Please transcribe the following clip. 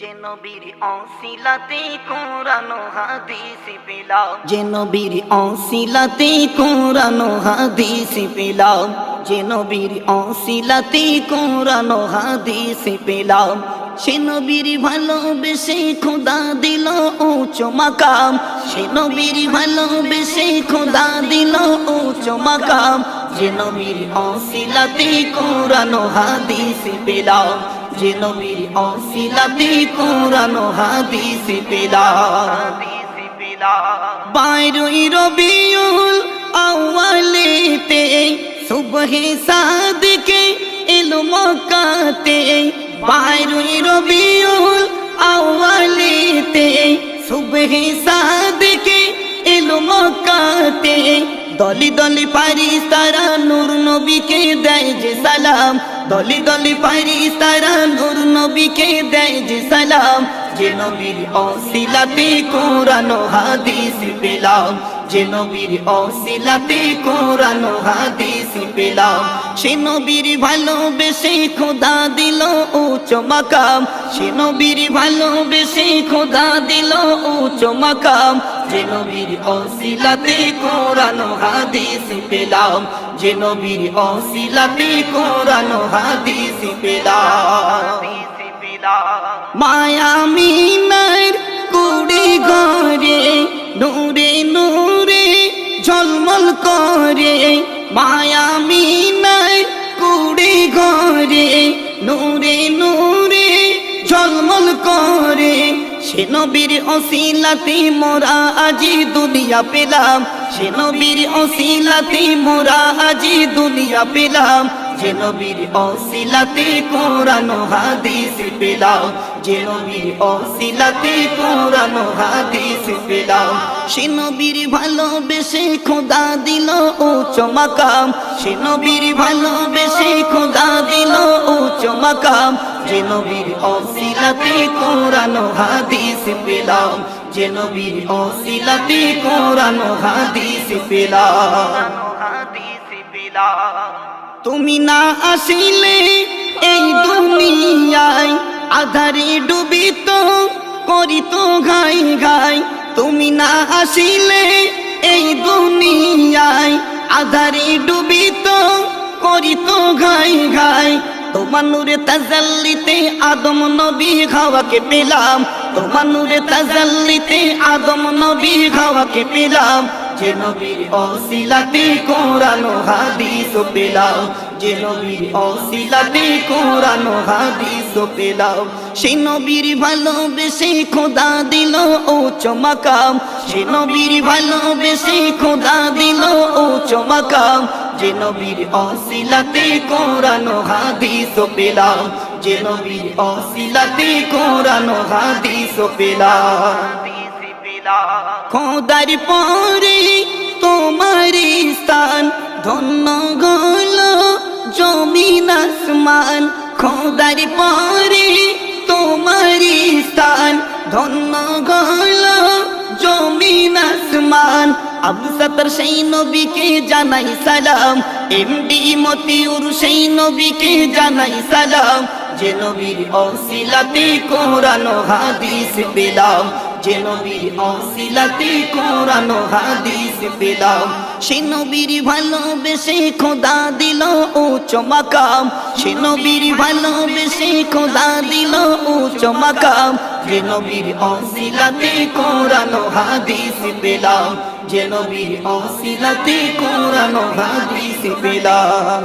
যে নবীর অসিলাতে কোরআন ও হাদিস পেলাম, যে নবীর অসিলাতে কোরআন ও হাদিস পেলাম, যে নবীর অসিলাতে কোরআন ও হাদিস পেলাম। সে নবীর ভালোবেসে খোদা দিল উচ্চ মাকাম, সে নবীর ভালোবেসে খোদা দিল উচ্চ মাকাম। যে নবীর অসিলাতে কোরআন ও হাদিস পেলাম, যে নবীর অসিলাতে কোরআন ও হাদিস পেলাম। 12 রবিউল আউয়ালেতে সুবহে সাদিকে এলো মক্কাতে, 12 রবিউল আউয়ালেতে সুবহে সাদিকে এলো মক্কাতে। দলি দলি ফারিস্তারা নূর নবীকে দেয় যে সালাম, দলি দলি ফারিস্তারা নূর নবীকে দেয় যে সালাম। যে নবীর অসিলাতে কোরআন ও হাদিস পেলাম, যে নবীর অসিলাতে কোরআন ও হাদিস পেলাম। সে নবীর ভালোবেসে খোদা দিল উচ্চ মাকাম, সে নবীর ভালোবেসে খোদা দিল উচ্চ মাকাম। যে নবীর অসিলাতে কোরআন ও হাদিস পেলাম, যে নবীর অসিলাতে কোরআন ও হাদিস পেলাম। মায়া মিনার কুড়ি ঘরে নূরে নূরে ঝলমল করে, মায়া মিনার কুড়ি ঘরে নূরে নূরে ঝলমল করে। সে নবীর অসিলাতে মোরা আজি দুনিয়া পেলাম, সে নবীর অসিলাতে মোরা আজি দুনিয়া পেলাম। যে নবীর অসিলাতে কোরআন ও হাদিস পেলাম, যে নবীর অসিলাতে কোরআন ও হাদিস পেলাম। সে নবীর ভালোবেসে খোদা দিল উচ্চ মাকাম, সে নবীর ভালোবেসে খোদা দিল উচ্চ মাকাম। যে নবীর অসিলাতে কোরআন ও হাদিস পেলাম, যে নবীর অসিলাতে কোরআন ও হাদিস পেলাম। তুমি না আসিলে এই দুনিয়ায় আধারে ডুবিত করিত ঘাই ঘাই, তুমি না আসিলে এই দুনিয়ায় আধারে ডুবিত করিত ঘাই ঘাই। তোমার নূরে তাজাল্লিতে আদম নবী হাওয়াকে পেলাম, তোমার নূরে তাজাল্লিতে আদম নবী হাওয়াকে পেলাম। যে নবীর অসিলাতে কোরআন ও হাদিস পেলাম, যে নবীর অসিলাতে কোরআন ও হাদিস পেলাম। সে নবীর ভালোবেসে খোদা দিল উচ্চ মাকাম, সে নবীর ভালোবেসে খোদা দিল উচ্চ মাকাম। যে নবীর অসিলাতে কোরআন ও হাদিস পেলাম, যে নবীর অসিলাতে কোরআন ও হাদিস পেলাম। খোদার পরে তোমার স্থান ধন্য গল জমিন আসমান, খোদার পরে তোমার স্থান ধন্য গল জমিন আসমান। আবু সাত্তার সেই নবীকে জানাই সালাম, এমডি মতিউর সেই নবীকে জানাই সালাম। যে নবীর অসিলাতে কোরআন ও হাদিস পেলাম, যে নবীর অসিলাতে কোরআন ও হাদিস পেলাম। সে নবীর ভালোবেসে খোদা দিল উচ্চ মাকাম, সে নবীর ভালোবেসে খোদা দিল উচ্চ মাকাম। যে নবীর অসিলাতে কোরআন ও হাদিস পেলাম, যে নবীর অসিলাতে কোরআন ও হাদিস পেলাম।